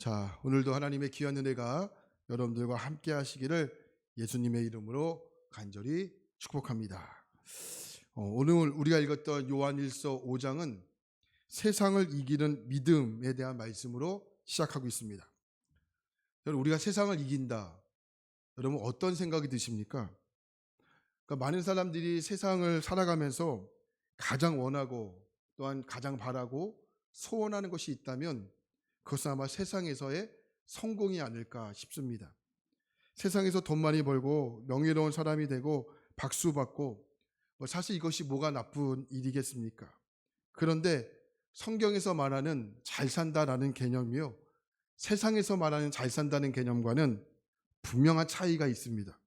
자, 오늘도 하나님의 귀한 은혜가 여러분들과 함께 하시기를 예수님의 이름으로 간절히 축복합니다. 오늘 우리가 읽었던 요한일서 5장은 세상을 이기는 믿음에 대한 말씀으로 시작하고 있습니다. 여러분, 우리가 세상을 이긴다. 여러분, 어떤 생각이 드십니까? 그러니까 많은 사람들이 세상을 살아가면서 가장 원하고 또한 가장 바라고 소원하는 것이 있다면 그것은 아마 세상에서의 성공이 아닐까 싶습니다. 세상에서 돈 많이 벌고 명예로운 사람이 되고 박수 받고 사실 이것이 뭐가 나쁜 일이겠습니까? 그런데 성경에서 말하는 잘 산다라는 개념이요, 세상에서 말하는 잘 산다는 개념과는 분명한 차이가 있습니다.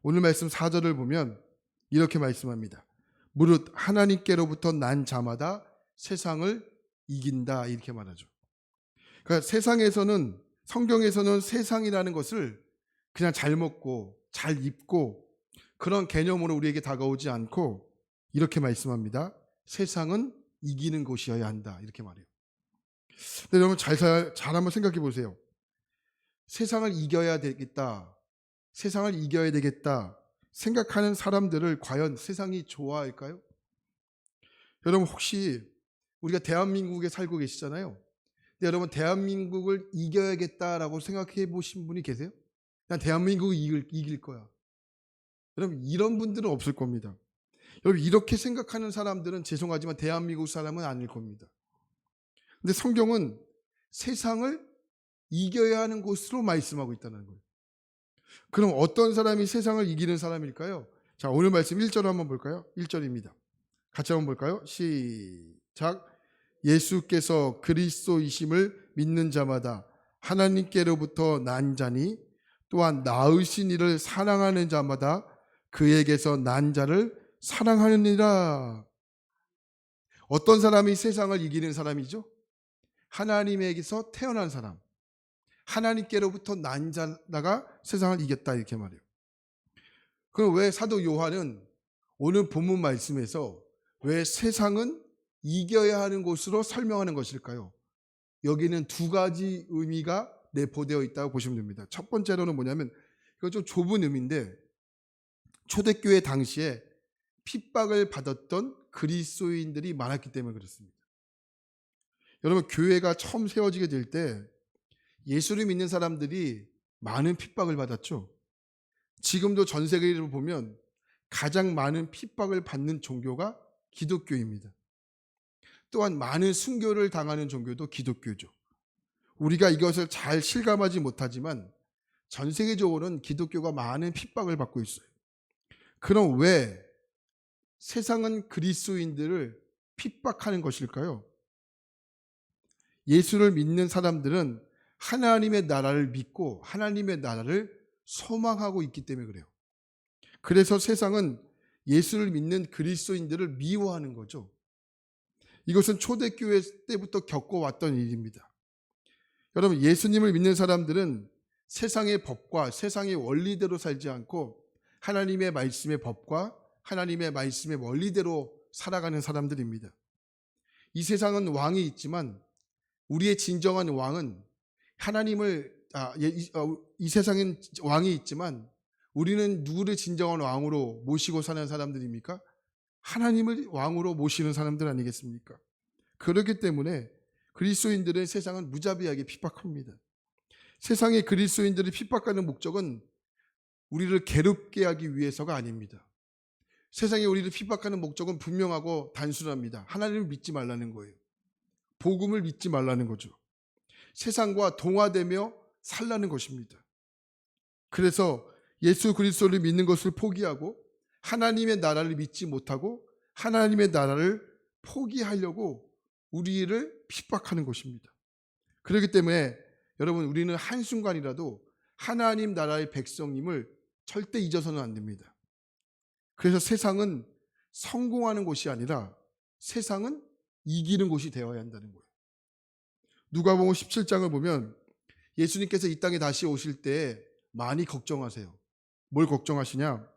오늘 말씀 4절을 보면 이렇게 말씀합니다. 무릇 하나님께로부터 난 자마다 세상을 이긴다, 이렇게 말하죠. 그러니까 세상에서는, 성경에서는 세상이라는 것을 그냥 잘 먹고 잘 입고 그런 개념으로 우리에게 다가오지 않고 이렇게 말씀합니다. 세상은 이기는 곳이어야 한다, 이렇게 말해요. 근데 여러분 잘 한번 생각해 보세요. 세상을 이겨야 되겠다, 세상을 이겨야 되겠다 생각하는 사람들을 과연 세상이 좋아할까요? 여러분 혹시 우리가 대한민국에 살고 계시잖아요. 근데 여러분 대한민국을 이겨야겠다라고 생각해 보신 분이 계세요? 난 대한민국이 이길 거야. 여러분 이런 분들은 없을 겁니다. 여러분 이렇게 생각하는 사람들은 죄송하지만 대한민국 사람은 아닐 겁니다. 근데 성경은 세상을 이겨야 하는 곳으로 말씀하고 있다는 거예요. 그럼 어떤 사람이 세상을 이기는 사람일까요? 자, 오늘 말씀 1절 한번 볼까요? 1절입니다. 같이 한번 볼까요? 시작. 예수께서 그리스도이심을 믿는 자마다 하나님께로부터 난 자니 또한 낳으신 이를 사랑하는 자마다 그에게서 난 자를 사랑하느니라. 어떤 사람이 세상을 이기는 사람이죠? 하나님에게서 태어난 사람, 하나님께로부터 난 자가 세상을 이겼다, 이렇게 말해요. 그럼 왜 사도 요한은 오늘 본문 말씀에서 왜 세상은 이겨야 하는 곳으로 설명하는 것일까요? 여기는 두 가지 의미가 내포되어 있다고 보시면 됩니다. 첫 번째로는 뭐냐면, 이건 좀 좁은 의미인데, 초대교회 당시에 핍박을 받았던 그리스도인들이 많았기 때문에 그렇습니다. 여러분 교회가 처음 세워지게 될 때 예수를 믿는 사람들이 많은 핍박을 받았죠. 지금도 전 세계를 보면 가장 많은 핍박을 받는 종교가 기독교입니다. 또한 많은 순교를 당하는 종교도 기독교죠. 우리가 이것을 잘 실감하지 못하지만 전 세계적으로는 기독교가 많은 핍박을 받고 있어요. 그럼 왜 세상은 그리스도인들을 핍박하는 것일까요? 예수를 믿는 사람들은 하나님의 나라를 믿고 하나님의 나라를 소망하고 있기 때문에 그래요. 그래서 세상은 예수를 믿는 그리스도인들을 미워하는 거죠. 이것은 초대교회 때부터 겪어왔던 일입니다. 여러분 예수님을 믿는 사람들은 세상의 법과 세상의 원리대로 살지 않고 하나님의 말씀의 법과 하나님의 말씀의 원리대로 살아가는 사람들입니다. 이 세상은 왕이 있지만 우리의 진정한 왕은 이 세상엔 왕이 있지만 우리는 누구를 진정한 왕으로 모시고 사는 사람들입니까? 하나님을 왕으로 모시는 사람들 아니겠습니까? 그렇기 때문에 그리스도인들의 세상은 무자비하게 핍박합니다. 세상의 그리스도인들을 핍박하는 목적은 우리를 괴롭게 하기 위해서가 아닙니다. 세상에 우리를 핍박하는 목적은 분명하고 단순합니다. 하나님을 믿지 말라는 거예요. 복음을 믿지 말라는 거죠. 세상과 동화되며 살라는 것입니다. 그래서 예수 그리스도를 믿는 것을 포기하고 하나님의 나라를 믿지 못하고 하나님의 나라를 포기하려고 우리를 핍박하는 것입니다. 그렇기 때문에 여러분 우리는 한순간이라도 하나님 나라의 백성임을 절대 잊어서는 안 됩니다. 그래서 세상은 성공하는 곳이 아니라 세상은 이기는 곳이 되어야 한다는 거예요. 누가복음 17장을 보면 예수님께서 이 땅에 다시 오실 때 많이 걱정하세요. 뭘 걱정하시냐?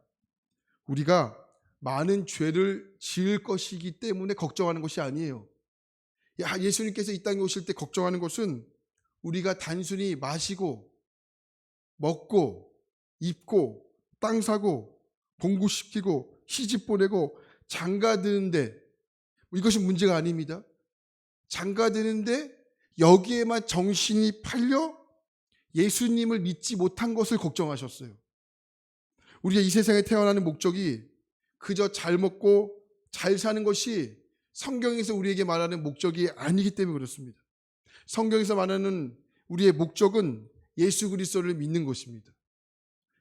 우리가 많은 죄를 지을 것이기 때문에 걱정하는 것이 아니에요. 예수님께서 이 땅에 오실 때 걱정하는 것은 우리가 단순히 마시고 먹고 입고 땅 사고 공부시키고 시집 보내고 장가 드는데 이것이 문제가 아닙니다. 장가 드는데 여기에만 정신이 팔려 예수님을 믿지 못한 것을 걱정하셨어요. 우리가 이 세상에 태어나는 목적이 그저 잘 먹고 잘 사는 것이 성경에서 우리에게 말하는 목적이 아니기 때문에 그렇습니다. 성경에서 말하는 우리의 목적은 예수 그리스도를 믿는 것입니다.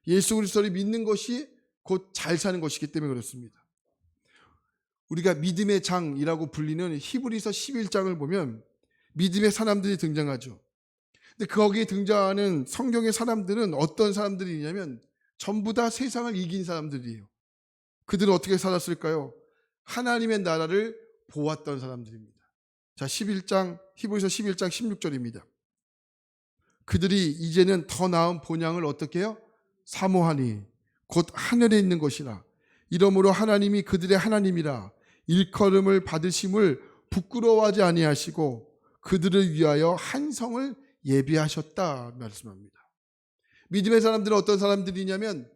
예수 그리스도를 믿는 것이 곧 잘 사는 것이기 때문에 그렇습니다. 우리가 믿음의 장이라고 불리는 히브리서 11장을 보면 믿음의 사람들이 등장하죠. 근데 거기에 등장하는 성경의 사람들은 어떤 사람들이냐면 전부 다 세상을 이긴 사람들이에요. 그들은 어떻게 살았을까요? 하나님의 나라를 보았던 사람들입니다. 자, 히브리서 11장 16절입니다. 그들이 이제는 더 나은 본향을 어떻게 해요? 사모하니 곧 하늘에 있는 것이라. 이러므로 하나님이 그들의 하나님이라 일컬음을 받으심을 부끄러워하지 아니하시고 그들을 위하여 한 성을 예비하셨다 말씀합니다. 믿음의 사람들은 어떤 사람들이냐면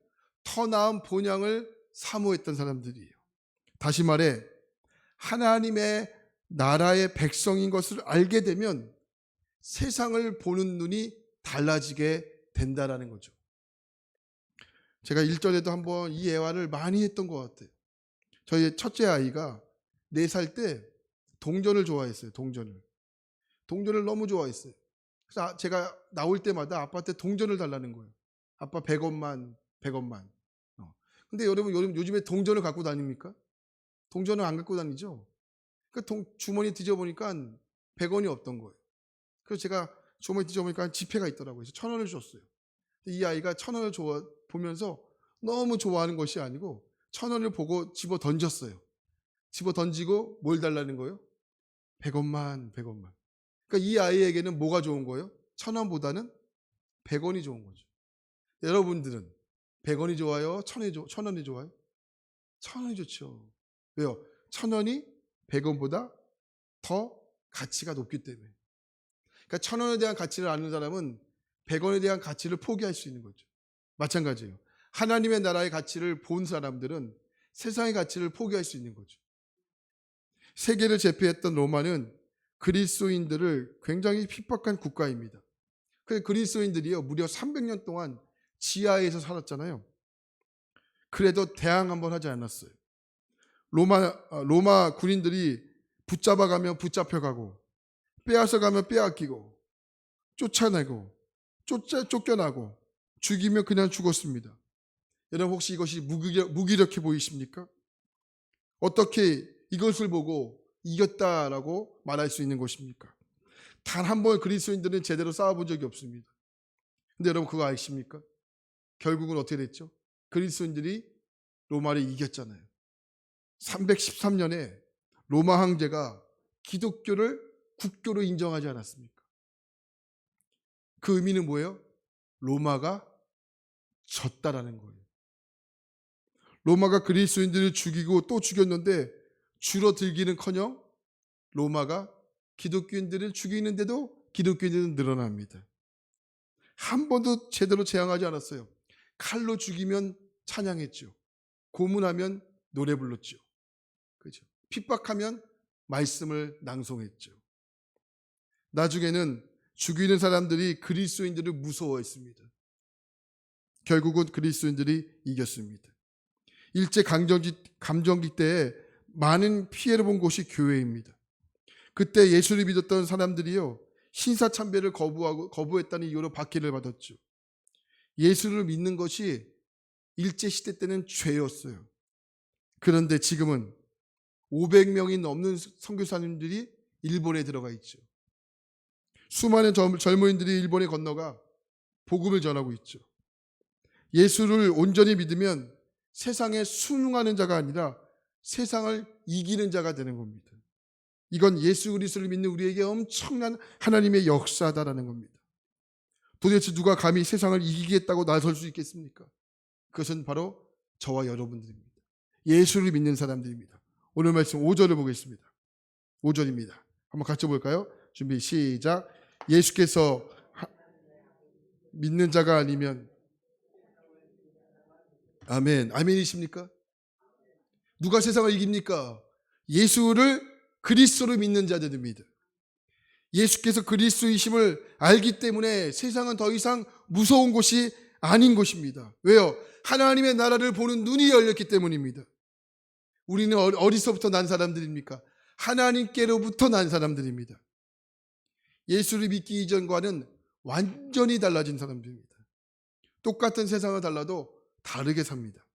더 나은 본향을 사모했던 사람들이에요. 다시 말해 하나님의 나라의 백성인 것을 알게 되면 세상을 보는 눈이 달라지게 된다라는 거죠. 제가 1절에도 한번 이 예화를 많이 했던 것 같아요. 저희 첫째 아이가 4살 때 동전을 좋아했어요. 동전을 너무 좋아했어요. 그래서 제가 나올 때마다 아빠한테 동전을 달라는 거예요. 아빠 100원만. 근데 여러분 요즘에 동전을 갖고 다닙니까? 동전을 안 갖고 다니죠. 주머니 뒤져보니까 100원이 없던 거예요. 그래서 제가 주머니 뒤져보니까 지폐가 있더라고요. 그래서 1,000원을 줬어요. 이 아이가 1,000원을 보면서 너무 좋아하는 것이 아니고 1,000원을 보고 집어 던졌어요. 집어 던지고 뭘 달라는 거예요? 100원만. 그러니까 이 아이에게는 뭐가 좋은 거예요? 1,000원보다는 100원이 좋은 거죠. 여러분들은 100원이 좋아요? 1,000원이 좋아요? 1,000원이 좋죠. 왜요? 1,000원이 100원보다 더 가치가 높기 때문에. 그러니까 1,000원에 대한 가치를 아는 사람은 100원에 대한 가치를 포기할 수 있는 거죠. 마찬가지예요. 하나님의 나라의 가치를 본 사람들은 세상의 가치를 포기할 수 있는 거죠. 세계를 제패했던 로마는 그리스도인들을 굉장히 핍박한 국가입니다. 그리스도인들이요 무려 300년 동안 지하에서 살았잖아요. 그래도 대항 한번 하지 않았어요. 로마 군인들이 붙잡아가면 붙잡혀가고 빼앗아가면 빼앗기고 쫓아내고 쫓겨나고 죽이면 그냥 죽었습니다. 여러분 혹시 이것이 무기력해 보이십니까? 어떻게 이것을 보고 이겼다라고 말할 수 있는 것입니까? 단 한 번 그리스도인들은 제대로 싸워본 적이 없습니다. 근데 여러분 그거 아십니까? 결국은 어떻게 됐죠? 그리스도인들이 로마를 이겼잖아요. 313년에 로마 황제가 기독교를 국교로 인정하지 않았습니까? 그 의미는 뭐예요? 로마가 졌다라는 거예요. 로마가 그리스도인들을 죽이고 또 죽였는데 줄어들기는커녕 로마가 기독교인들을 죽이는데도 기독교인들은 늘어납니다. 한 번도 제대로 재앙하지 않았어요. 칼로 죽이면 찬양했죠. 고문하면 노래 불렀죠. 그렇죠. 핍박하면 말씀을 낭송했죠. 나중에는 죽이는 사람들이 그리스도인들을 무서워했습니다. 결국은 그리스도인들이 이겼습니다. 일제 감정기 때에 많은 피해를 본 곳이 교회입니다. 그때 예수를 믿었던 사람들이요 신사참배를 거부했다는 이유로 박해를 받았죠. 예수를 믿는 것이 일제시대 때는 죄였어요. 그런데 지금은 500명이 넘는 선교사님들이 일본에 들어가 있죠. 수많은 젊은이들이 일본에 건너가 복음을 전하고 있죠. 예수를 온전히 믿으면 세상에 순응하는 자가 아니라 세상을 이기는 자가 되는 겁니다. 이건 예수 그리스도를 믿는 우리에게 엄청난 하나님의 역사다라는 겁니다. 도대체 누가 감히 세상을 이기겠다고 나설 수 있겠습니까? 그것은 바로 저와 여러분들입니다. 예수를 믿는 사람들입니다. 오늘 말씀 5절을 보겠습니다. 5절입니다. 한번 같이 볼까요? 준비 시작. 예수께서 믿는 자가 아니면 아멘. 아멘이십니까? 누가 세상을 이깁니까? 예수를 그리스도로 믿는 자들입니다. 예수께서 그리스도이심을 알기 때문에 세상은 더 이상 무서운 곳이 아닌 것입니다. 왜요? 하나님의 나라를 보는 눈이 열렸기 때문입니다. 우리는 어디서부터 난 사람들입니까? 하나님께로부터 난 사람들입니다. 예수를 믿기 이전과는 완전히 달라진 사람들입니다. 똑같은 세상을 달라도 다르게 삽니다.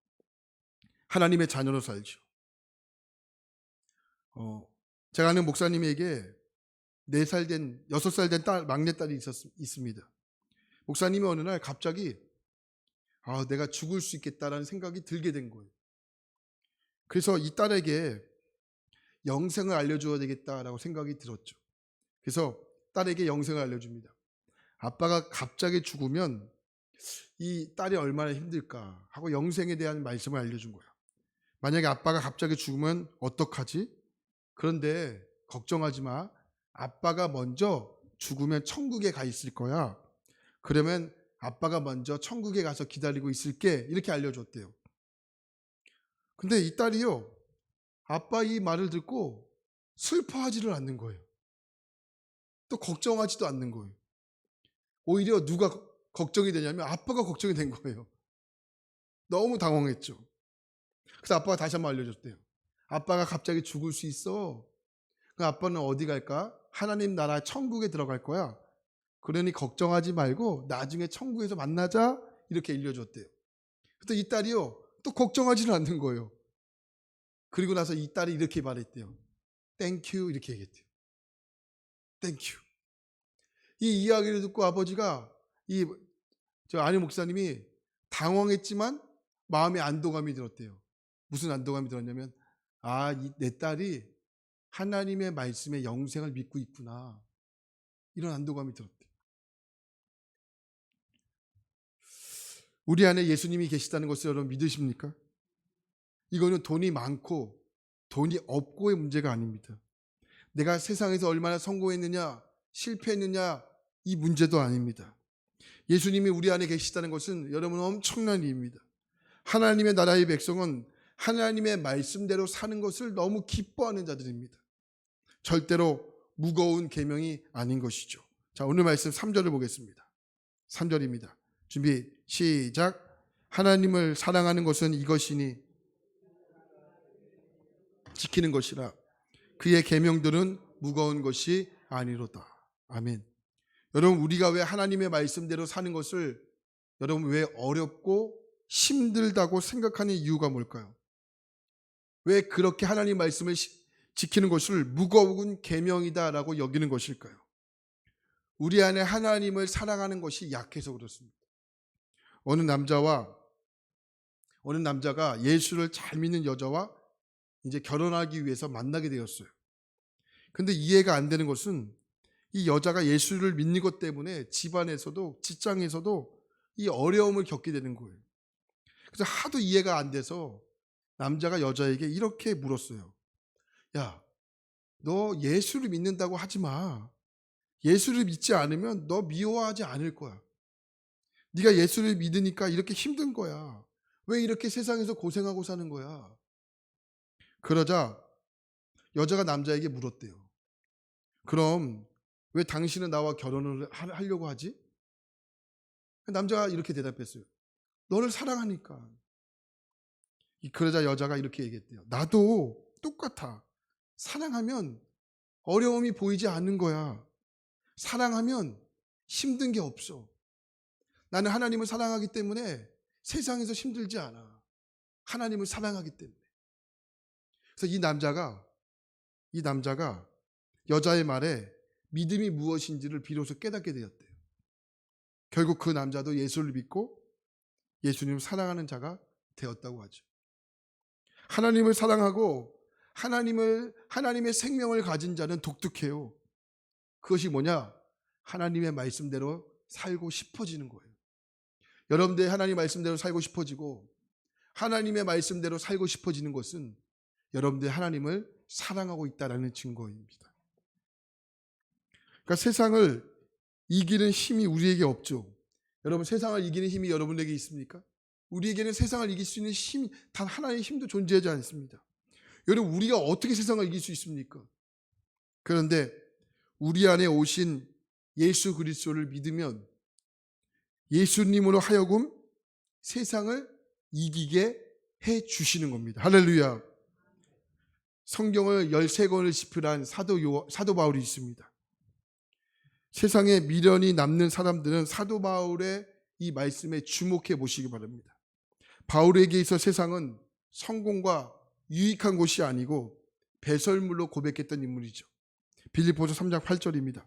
하나님의 자녀로 살죠. 제가 아는 목사님에게 4살 된, 6살 된 막내딸이 있습니다. 목사님이 어느 날 갑자기 내가 죽을 수 있겠다라는 생각이 들게 된 거예요. 그래서 이 딸에게 영생을 알려줘야 되겠다라고 생각이 들었죠. 그래서 딸에게 영생을 알려줍니다. 아빠가 갑자기 죽으면 이 딸이 얼마나 힘들까 하고 영생에 대한 말씀을 알려준 거야. 만약에 아빠가 갑자기 죽으면 어떡하지? 그런데 걱정하지 마. 아빠가 먼저 죽으면 천국에 가 있을 거야. 그러면 아빠가 먼저 천국에 가서 기다리고 있을게. 이렇게 알려줬대요. 근데 이 딸이요, 아빠 이 말을 듣고 슬퍼하지를 않는 거예요. 또 걱정하지도 않는 거예요. 오히려 누가 걱정이 되냐면 아빠가 걱정이 된 거예요. 너무 당황했죠. 그래서 아빠가 다시 한번 알려줬대요. 아빠가 갑자기 죽을 수 있어. 그 아빠는 어디 갈까? 하나님 나라 천국에 들어갈 거야. 그러니 걱정하지 말고 나중에 천국에서 만나자. 이렇게 알려줬대요. 그래서 이 딸이요, 또 걱정하지는 않는 거예요. 그리고 나서 이 딸이 이렇게 말했대요. 땡큐 이렇게 얘기했대요. 땡큐. 이 이야기를 듣고 아버지가 저 아내 목사님이 당황했지만 마음에 안도감이 들었대요. 무슨 안도감이 들었냐면 내 딸이 하나님의 말씀에 영생을 믿고 있구나. 이런 안도감이 들었대요. 우리 안에 예수님이 계시다는 것을 여러분 믿으십니까? 이거는 돈이 많고 돈이 없고의 문제가 아닙니다. 내가 세상에서 얼마나 성공했느냐, 실패했느냐, 이 문제도 아닙니다. 예수님이 우리 안에 계시다는 것은 여러분 엄청난 일입니다. 하나님의 나라의 백성은 하나님의 말씀대로 사는 것을 너무 기뻐하는 자들입니다. 절대로 무거운 계명이 아닌 것이죠. 자, 오늘 말씀 3절을 보겠습니다. 3절입니다. 준비 시작. 하나님을 사랑하는 것은 이것이니 지키는 것이라. 그의 계명들은 무거운 것이 아니로다. 아멘. 여러분, 우리가 왜 하나님의 말씀대로 사는 것을 여러분 왜 어렵고 힘들다고 생각하는 이유가 뭘까요? 왜 그렇게 하나님 말씀을 지키는 것을 무거운 계명이다라고 여기는 것일까요? 우리 안에 하나님을 사랑하는 것이 약해서 그렇습니다. 어느 남자가 예수를 잘 믿는 여자와 이제 결혼하기 위해서 만나게 되었어요. 근데 이해가 안 되는 것은 이 여자가 예수를 믿는 것 때문에 집안에서도 직장에서도 이 어려움을 겪게 되는 거예요. 그래서 하도 이해가 안 돼서 남자가 여자에게 이렇게 물었어요. 야, 너 예수를 믿는다고 하지 마. 예수를 믿지 않으면 너 미워하지 않을 거야. 네가 예수를 믿으니까 이렇게 힘든 거야. 왜 이렇게 세상에서 고생하고 사는 거야? 그러자 여자가 남자에게 물었대요. 그럼 왜 당신은 나와 결혼을 하려고 하지? 남자가 이렇게 대답했어요. 너를 사랑하니까. 그러자 여자가 이렇게 얘기했대요. 나도 똑같아. 사랑하면 어려움이 보이지 않는 거야. 사랑하면 힘든 게 없어. 나는 하나님을 사랑하기 때문에 세상에서 힘들지 않아. 하나님을 사랑하기 때문에. 그래서 이 남자가 여자의 말에 믿음이 무엇인지를 비로소 깨닫게 되었대요. 결국 그 남자도 예수를 믿고 예수님을 사랑하는 자가 되었다고 하죠. 하나님을 사랑하고 하나님의 생명을 가진 자는 독특해요. 그것이 뭐냐? 하나님의 말씀대로 살고 싶어지는 거예요. 여러분들이 하나님 말씀대로 살고 싶어지고 하나님의 말씀대로 살고 싶어지는 것은 여러분들이 하나님을 사랑하고 있다는 증거입니다. 그러니까 세상을 이기는 힘이 우리에게 없죠. 여러분, 세상을 이기는 힘이 여러분에게 있습니까? 우리에게는 세상을 이길 수 있는 힘, 단 하나의 힘도 존재하지 않습니다. 여러분, 우리가 어떻게 세상을 이길 수 있습니까? 그런데 우리 안에 오신 예수 그리스도를 믿으면 예수님으로 하여금 세상을 이기게 해 주시는 겁니다. 할렐루야. 성경을 13권을 집필한 사도 바울이 있습니다. 세상에 미련이 남는 사람들은 사도 바울의 이 말씀에 주목해 보시기 바랍니다. 바울에게 있어 세상은 성공과 유익한 곳이 아니고 배설물로 고백했던 인물이죠. 빌립보서 3장 8절입니다.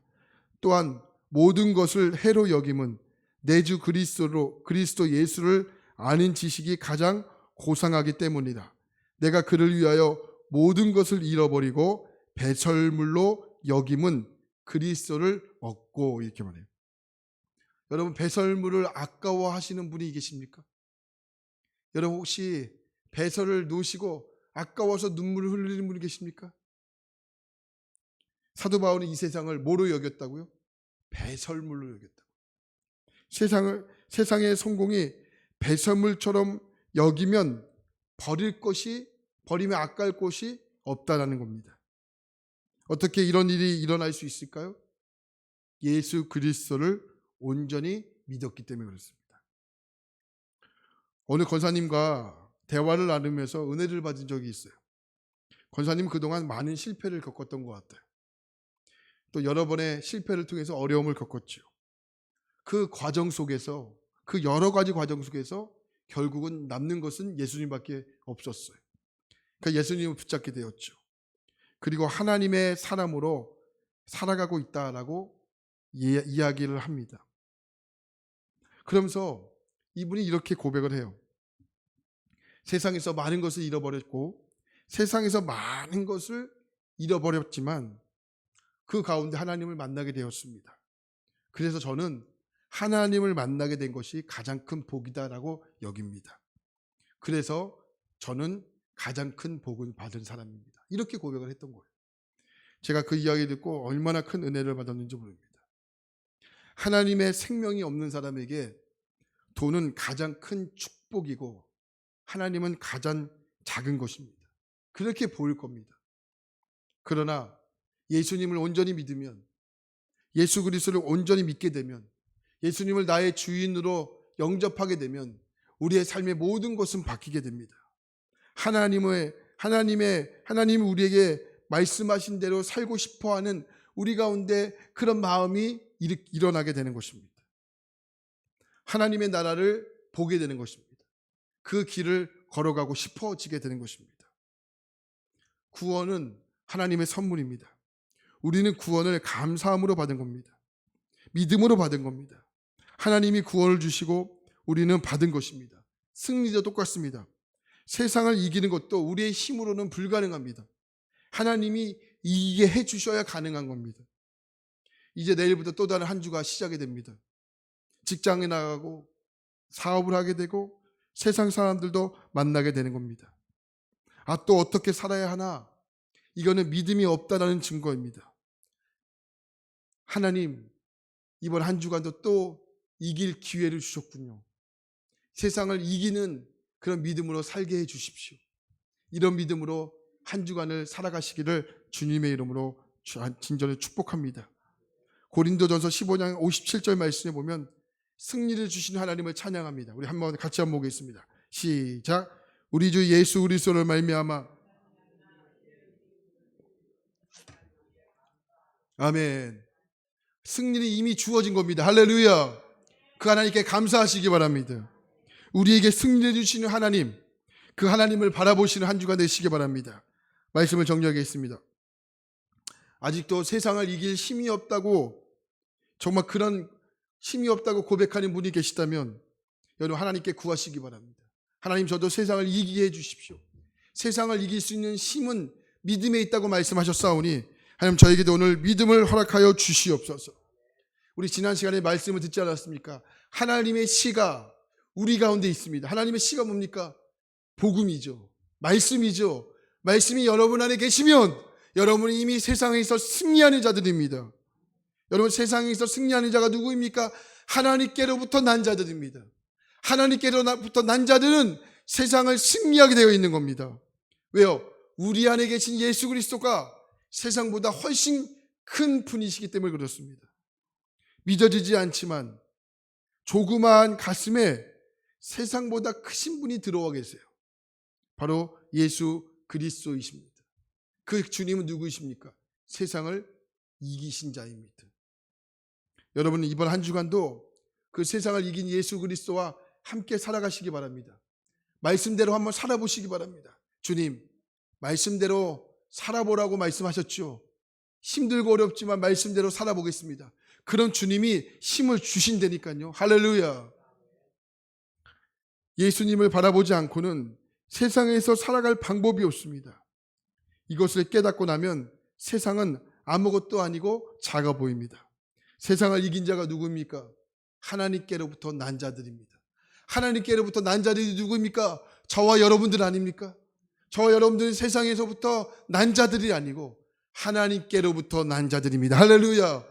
또한 모든 것을 해로 여김은 내 주 그리스도 예수를 아는 지식이 가장 고상하기 때문이다. 내가 그를 위하여 모든 것을 잃어버리고 배설물로 여김은 그리스도를 얻고, 이렇게 말해요. 여러분, 배설물을 아까워하시는 분이 계십니까? 여러분, 혹시 배설을 놓으시고 아까워서 눈물을 흘리는 분이 계십니까? 사도 바울은 이 세상을 뭐로 여겼다고요? 배설물로 여겼다고. 세상의 성공이 배설물처럼 여기면 버리면 아까울 것이 없다라는 겁니다. 어떻게 이런 일이 일어날 수 있을까요? 예수 그리스도를 온전히 믿었기 때문에 그렇습니다. 어느 권사님과 대화를 나누면서 은혜를 받은 적이 있어요. 권사님은 그동안 많은 실패를 겪었던 것 같아요. 또 여러 번의 실패를 통해서 어려움을 겪었죠. 그 과정 속에서, 그 여러 가지 과정 속에서 결국은 남는 것은 예수님밖에 없었어요. 그러니까 예수님을 붙잡게 되었죠. 그리고 하나님의 사람으로 살아가고 있다라고 이야기를 합니다. 그러면서 이분이 이렇게 고백을 해요. 세상에서 많은 것을 잃어버렸고 세상에서 많은 것을 잃어버렸지만 그 가운데 하나님을 만나게 되었습니다. 그래서 저는 하나님을 만나게 된 것이 가장 큰 복이다라고 여깁니다. 그래서 저는 가장 큰 복을 받은 사람입니다. 이렇게 고백을 했던 거예요. 제가 그 이야기 듣고 얼마나 큰 은혜를 받았는지 모릅니다. 하나님의 생명이 없는 사람에게 돈은 가장 큰 축복이고 하나님은 가장 작은 것입니다. 그렇게 보일 겁니다. 그러나 예수님을 온전히 믿으면, 예수 그리스도를 온전히 믿게 되면, 예수님을 나의 주인으로 영접하게 되면 우리의 삶의 모든 것은 바뀌게 됩니다. 하나님이 우리에게 말씀하신 대로 살고 싶어하는 우리 가운데 그런 마음이 일어나게 되는 것입니다. 하나님의 나라를 보게 되는 것입니다. 그 길을 걸어가고 싶어지게 되는 것입니다. 구원은 하나님의 선물입니다. 우리는 구원을 감사함으로 받은 겁니다. 믿음으로 받은 겁니다. 하나님이 구원을 주시고 우리는 받은 것입니다. 승리도 똑같습니다. 세상을 이기는 것도 우리의 힘으로는 불가능합니다. 하나님이 이기게 해주셔야 가능한 겁니다. 이제 내일부터 또 다른 한 주가 시작이 됩니다. 직장에 나가고 사업을 하게 되고 세상 사람들도 만나게 되는 겁니다. 또 어떻게 살아야 하나? 이거는 믿음이 없다라는 증거입니다. 하나님, 이번 한 주간도 또 이길 기회를 주셨군요. 세상을 이기는 그런 믿음으로 살게 해 주십시오. 이런 믿음으로 한 주간을 살아가시기를 주님의 이름으로 진정으로 축복합니다. 고린도전서 15장 57절 말씀에 보면 승리를 주신 하나님을 찬양합니다. 우리 한번 같이 한번 보겠습니다. 시작. 우리 주 예수 그리스도를 말미암아. 아멘. 승리는 이미 주어진 겁니다. 할렐루야. 그 하나님께 감사하시기 바랍니다. 우리에게 승리해 주시는 하나님, 그 하나님을 바라보시는 한 주가 되시기 바랍니다. 말씀을 정리하겠습니다. 아직도 세상을 이길 힘이 없다고, 정말 그런 힘이 없다고 고백하는 분이 계시다면 여러분 하나님께 구하시기 바랍니다. 하나님, 저도 세상을 이기게 해주십시오. 세상을 이길 수 있는 힘은 믿음에 있다고 말씀하셨사오니 하나님, 저에게도 오늘 믿음을 허락하여 주시옵소서. 우리 지난 시간에 말씀을 듣지 않았습니까? 하나님의 시가 우리 가운데 있습니다. 하나님의 시가 뭡니까? 복음이죠. 말씀이죠. 말씀이 여러분 안에 계시면 여러분이 이미 세상에서 승리하는 자들입니다. 여러분, 세상에서 승리하는 자가 누구입니까? 하나님께로부터 난 자들입니다. 하나님께로부터 난 자들은 세상을 승리하게 되어 있는 겁니다. 왜요? 우리 안에 계신 예수 그리스도가 세상보다 훨씬 큰 분이시기 때문에 그렇습니다. 믿어지지 않지만 조그마한 가슴에 세상보다 크신 분이 들어와 계세요. 바로 예수 그리스도이십니다. 그 주님은 누구이십니까? 세상을 이기신 자입니다. 여러분, 이번 한 주간도 그 세상을 이긴 예수 그리스도와 함께 살아가시기 바랍니다. 말씀대로 한번 살아보시기 바랍니다. 주님, 말씀대로 살아보라고 말씀하셨죠. 힘들고 어렵지만 말씀대로 살아보겠습니다. 그런 주님이 힘을 주신다니까요. 할렐루야. 예수님을 바라보지 않고는 세상에서 살아갈 방법이 없습니다. 이것을 깨닫고 나면 세상은 아무것도 아니고 작아 보입니다. 세상을 이긴 자가 누구입니까? 하나님께로부터 난 자들입니다. 하나님께로부터 난 자들이 누구입니까? 저와 여러분들 아닙니까? 저와 여러분들은 세상에서부터 난 자들이 아니고 하나님께로부터 난 자들입니다. 할렐루야.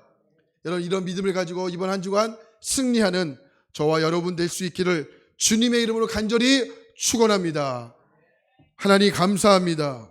여러분, 이런 믿음을 가지고 이번 한 주간 승리하는 저와 여러분 될 수 있기를 주님의 이름으로 간절히 축원합니다. 하나님 감사합니다.